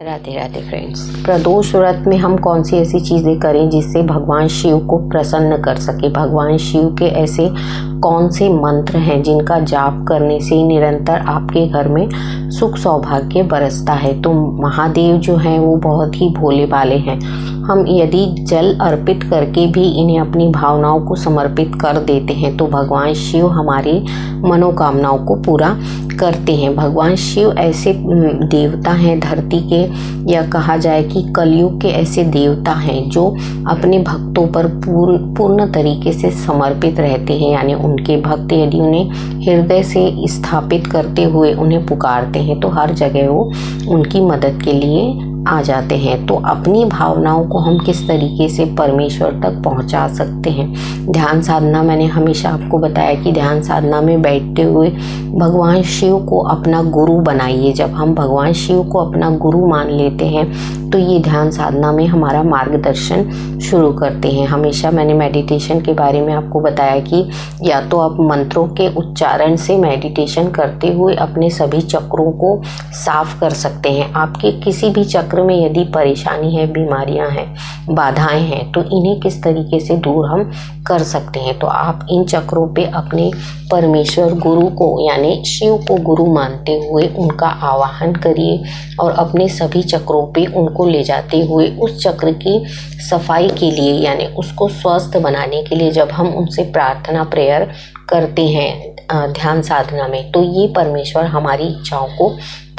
Radhe Radhe friends. प्रदोष व्रत में हम कौन सी ऐसी चीज़ें करें जिससे भगवान शिव को प्रसन्न कर सके। भगवान शिव के ऐसे कौन से मंत्र हैं जिनका जाप करने से निरंतर आपके घर में सुख सौभाग्य बरसता है। तो महादेव जो हैं वो बहुत ही भोले भाले हैं। हम यदि जल अर्पित करके भी इन्हें अपनी भावनाओं को समर्पित कर देते हैं तो भगवान शिव हमारी मनोकामनाओं को पूरा करते हैं। भगवान शिव ऐसे देवता हैं धरती के, या कहा जाए कि कलयुग के ऐसे देवता हैं जो अपने भक्तों पर पूर्ण तरीके से समर्पित रहते हैं। यानी उनके भक्त यदि उन्हें हृदय से स्थापित करते हुए उन्हें पुकारते हैं तो हर जगह वो उनकी मदद के लिए आ जाते हैं। तो अपनी भावनाओं को हम किस तरीके से परमेश्वर तक पहुंचा सकते हैं। ध्यान साधना, मैंने हमेशा आपको बताया कि ध्यान साधना में बैठते हुए भगवान शिव को अपना गुरु बनाइए। जब हम भगवान शिव को अपना गुरु मान लेते हैं तो ये ध्यान साधना में हमारा मार्गदर्शन शुरू करते हैं। हमेशा मैंने मेडिटेशन के बारे में आपको बताया कि या तो आप मंत्रों के उच्चारण से मेडिटेशन करते हुए अपने सभी चक्रों को साफ कर सकते हैं। आपके किसी भी चक्र में यदि परेशानी है, बीमारियां हैं, बाधाएं हैं, तो इन्हें किस तरीके से दूर हम कर सकते हैं। तो आप इन चक्रों पे अपने परमेश्वर गुरु को यानी शिव को गुरु मानते हुए उनका आवाहन करिए और अपने सभी चक्रों पे उनको ले जाते हुए उस चक्र की सफाई के लिए यानी उसको स्वस्थ बनाने के लिए जब हम उनसे प्रार्थना प्रेयर करते हैं ध्यान साधना में, तो ये परमेश्वर हमारी इच्छाओं को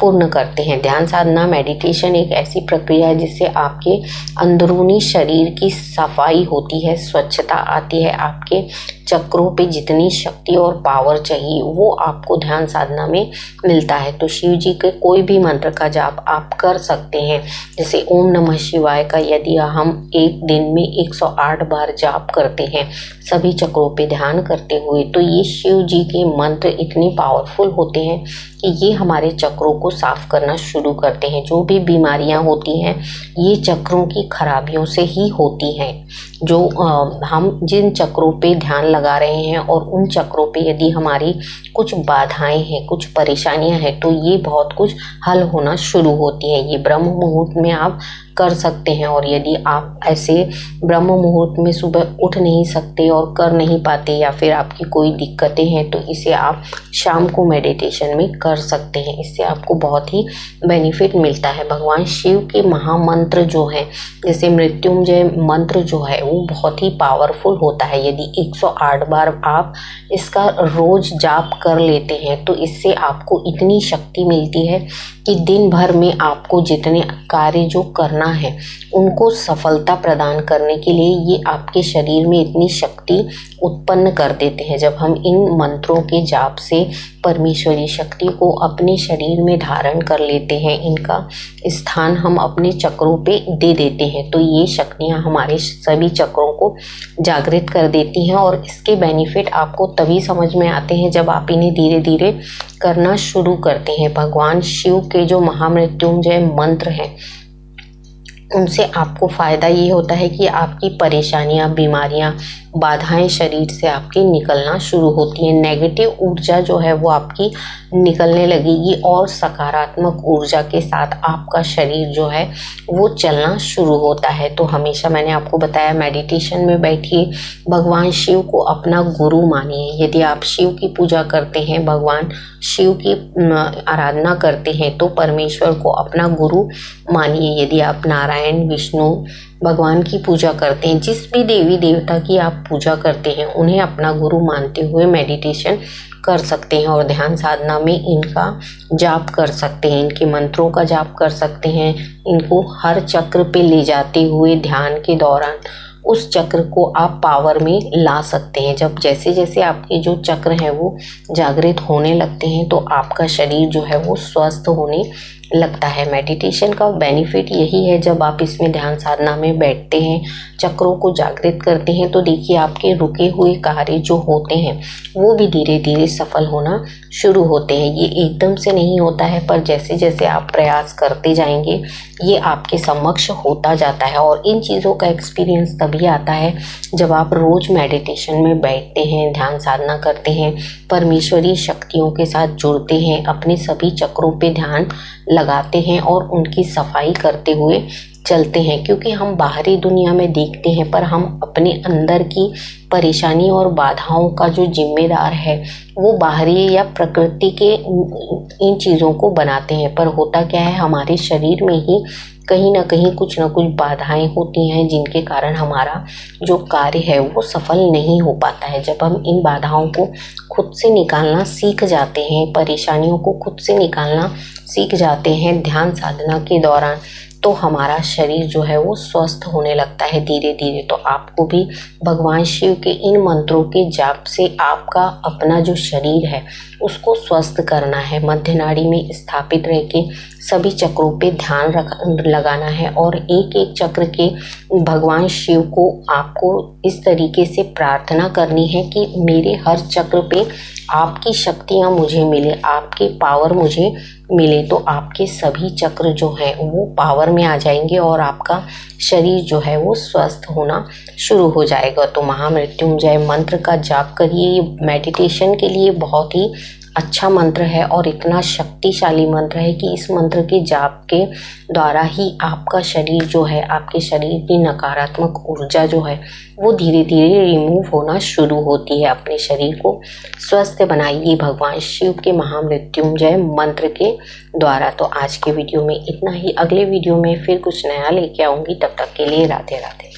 पूर्ण करते हैं। ध्यान साधना मेडिटेशन एक ऐसी प्रक्रिया है जिससे आपके अंदरूनी शरीर की सफाई होती है, स्वच्छता आती है। आपके चक्रों पे जितनी शक्ति और पावर चाहिए वो आपको ध्यान साधना में मिलता है। तो शिव जी के कोई भी मंत्र का जाप आप कर सकते हैं। जैसे ओम नमः शिवाय का यदि हम एक दिन में 108 बार जाप करते हैं सभी चक्रों पे ध्यान करते हुए, तो ये शिव जी के मंत्र इतने पावरफुल होते हैं कि ये हमारे चक्रों को साफ करना शुरू करते हैं। जो भी बीमारियां होती हैं ये चक्रों की खराबियों से ही होती हैं। जो हम जिन चक्रों पे ध्यान लगा रहे हैं और उन चक्रों पे यदि हमारी कुछ बाधाएं हैं, कुछ परेशानियां हैं, तो ये बहुत कुछ हल होना शुरू होती है। ये ब्रह्म मुहूर्त में आप कर सकते हैं। और यदि आप ऐसे ब्रह्म मुहूर्त में सुबह उठ नहीं सकते और कर नहीं पाते या फिर आपकी कोई दिक्कतें हैं तो इसे आप शाम को मेडिटेशन में कर सकते हैं। इससे आपको बहुत ही बेनिफिट मिलता है। भगवान शिव के महामंत्र जो हैं जैसे मृत्युंजय मंत्र जो है वो बहुत ही पावरफुल होता है। यदि 108 बार आप इसका रोज जाप कर लेते हैं तो इससे आपको इतनी शक्ति मिलती है कि दिन भर में आपको जितने कार्य जो करना है उनको सफलता प्रदान करने के लिए ये आपके शरीर में इतनी शक्ति उत्पन्न कर देते हैं। जब हम इन मंत्रों के जाप से परमेश्वरी शक्ति को अपने शरीर में धारण कर लेते हैं, इनका स्थान हम अपने चक्रों पे दे देते हैं, तो ये शक्तियाँ हमारे सभी चक्रों को जागृत कर देती हैं। और इसके बेनिफिट आपको तभी समझ में आते हैं जब आप इन्हें धीरे धीरे करना शुरू करते हैं। भगवान शिव के जो महामृत्युंजय मंत्र हैं उनसे आपको फ़ायदा ये होता है कि आपकी परेशानियां, बीमारियां, बाधाएं शरीर से आपकी निकलना शुरू होती हैं। नेगेटिव ऊर्जा जो है वो आपकी निकलने लगेगी और सकारात्मक ऊर्जा के साथ आपका शरीर जो है वो चलना शुरू होता है। तो हमेशा मैंने आपको बताया मेडिटेशन में बैठिए, भगवान शिव को अपना गुरु मानिए। यदि आप शिव की पूजा करते हैं, भगवान शिव की आराधना करते हैं तो परमेश्वर को अपना गुरु मानिए। यदि आप नारायण, विष्णु भगवान की पूजा करते हैं, जिस भी देवी देवता की आप पूजा करते हैं उन्हें अपना गुरु मानते हुए मेडिटेशन कर सकते हैं और ध्यान साधना में इनका जाप कर सकते हैं, इनके मंत्रों का जाप कर सकते हैं। इनको हर चक्र पे ले जाते हुए ध्यान के दौरान उस चक्र को आप पावर में ला सकते हैं। जब जैसे जैसे आपके जो चक्र हैं वो जागृत होने लगते हैं तो आपका शरीर जो है वो स्वस्थ होने लगता है। मेडिटेशन का बेनिफिट यही है, जब आप इसमें ध्यान साधना में बैठते हैं, चक्रों को जागृत करते हैं, तो देखिए आपके रुके हुए कार्य जो होते हैं वो भी धीरे धीरे सफल होना शुरू होते हैं। ये एकदम से नहीं होता है, पर जैसे जैसे आप प्रयास करते जाएंगे ये आपके समक्ष होता जाता है। और इन चीज़ों का एक्सपीरियंस तभी आता है जब आप रोज मेडिटेशन में बैठते हैं, ध्यान साधना करते हैं, परमेश्वरी शक्तियों के साथ जुड़ते हैं, अपने सभी चक्रों पे ध्यान लगाते हैं और उनकी सफाई करते हुए चलते हैं, क्योंकि हम बाहरी दुनिया में देखते हैं पर हम अपने अंदर की परेशानी और बाधाओं का जो जिम्मेदार है वो बाहरी या प्रकृति के इन चीज़ों को बनाते हैं। पर होता क्या है, हमारे शरीर में ही कहीं ना कहीं कुछ ना कुछ बाधाएं होती हैं जिनके कारण हमारा जो कार्य है वो सफल नहीं हो पाता है। जब हम इन बाधाओं को खुद से निकालना सीख जाते हैं, परेशानियों को खुद से निकालना सीख जाते हैं ध्यान साधना के दौरान, तो हमारा शरीर जो है वो स्वस्थ होने लगता है धीरे धीरे। तो आपको भी भगवान शिव के इन मंत्रों के जाप से आपका अपना जो शरीर है उसको स्वस्थ करना है। मध्य नाड़ी में स्थापित रह के सभी चक्रों पे ध्यान लगाना है और एक एक चक्र के भगवान शिव को आपको इस तरीके से प्रार्थना करनी है कि मेरे हर चक्र पे आपकी शक्तियाँ मुझे मिले, आपके पावर मुझे मिले, तो आपके सभी चक्र जो हैं वो पावर में आ जाएंगे और आपका शरीर जो है वो स्वस्थ होना शुरू हो जाएगा। तो महामृत्युंजय मंत्र का जाप करिए। ये मेडिटेशन के लिए बहुत ही अच्छा मंत्र है और इतना शक्तिशाली मंत्र है कि इस मंत्र के जाप के द्वारा ही आपका शरीर जो है, आपके शरीर की नकारात्मक ऊर्जा जो है वो धीरे धीरे रिमूव होना शुरू होती है। अपने शरीर को स्वस्थ बनाइए भगवान शिव के महामृत्युंजय मंत्र के द्वारा। तो आज के वीडियो में इतना ही। अगले वीडियो में फिर कुछ नया लेके आऊँगी, तब तक के लिए राधे राधे।